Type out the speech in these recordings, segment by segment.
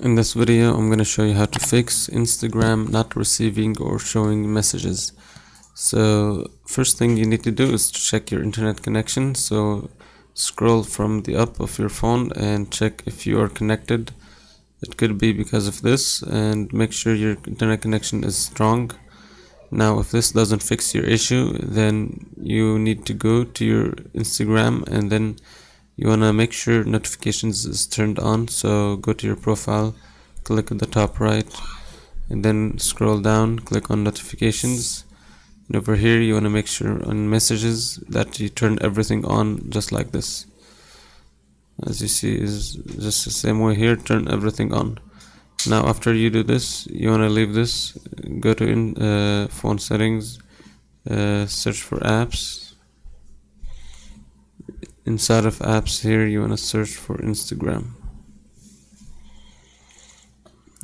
In this video, I'm going to show you how to fix Instagram not receiving or showing messages. So first thing you need to do is to check your internet connection. So scroll from the up of your phone and check if you are connected. It could be because of this, and make sure your internet connection is strong. Now if this doesn't fix your issue, then you need to go to your Instagram, and then you want to make sure notifications is turned on. So go to your profile, click on the top right, and then scroll down, click on notifications, and over here you want to make sure on messages that you turn everything on, just like this. As you see, is just the same way here, turn everything on. Now after you do this, you want to leave this, go to phone settings, search for apps. Inside of apps here, you want to search for Instagram,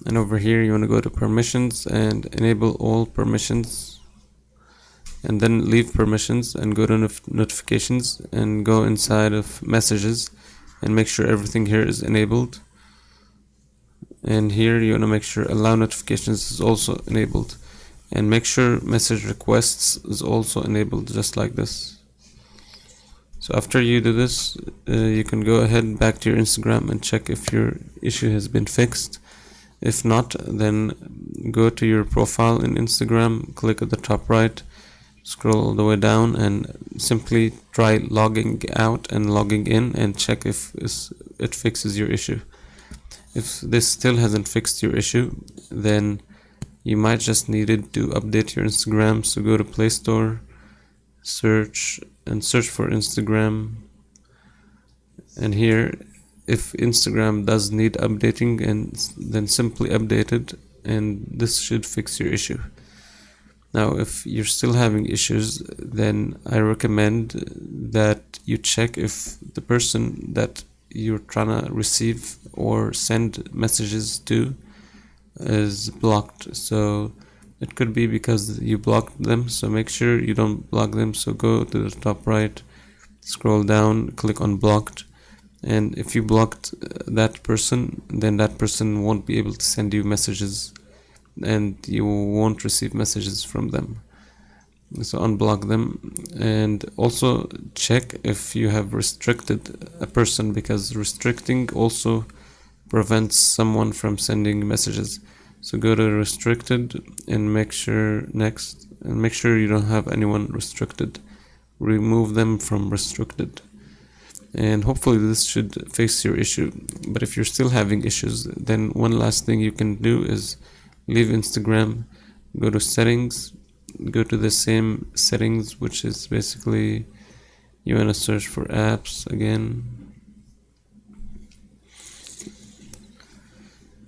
and over here you want to go to permissions and enable all permissions, and then leave permissions and go to notifications and go inside of messages and make sure everything here is enabled. And here you want to make sure allow notifications is also enabled, and make sure message requests is also enabled, just like this. So after you do this, you can go ahead back to your Instagram and check if your issue has been fixed. If not, then go to your profile in Instagram, click at the top right, scroll all the way down, and simply try logging out and logging in and check if it fixes your issue. If this still hasn't fixed your issue, then you might just needed to update your Instagram. So go to Play Store, search for Instagram, and here if Instagram does need updating, and then simply update it, and this should fix your issue. Now if you're still having issues, then I recommend that you check if the person that you're trying to receive or send messages to is blocked. So it could be because you blocked them, so make sure you don't block them. So go to the top right, scroll down, click on blocked, and if you blocked that person, then that person won't be able to send you messages and you won't receive messages from them. So unblock them, and also check if you have restricted a person, because restricting also prevents someone from sending messages. So go to restricted and make sure next, and make sure you don't have anyone restricted. Remove them from restricted, and hopefully this should fix your issue. But if you're still having issues, then one last thing you can do is leave Instagram, go to settings, go to the same settings, which is basically you want to search for apps again.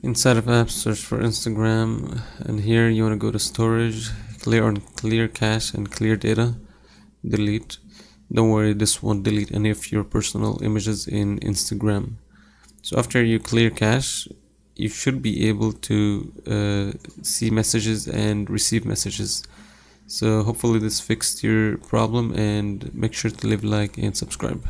Inside of apps, search for Instagram, and here you want to go to storage, clear cache and clear data, delete. Don't worry, this won't delete any of your personal images in Instagram. So after you clear cache, you should be able to see messages and receive messages. So hopefully this fixed your problem, and make sure to leave a like and subscribe.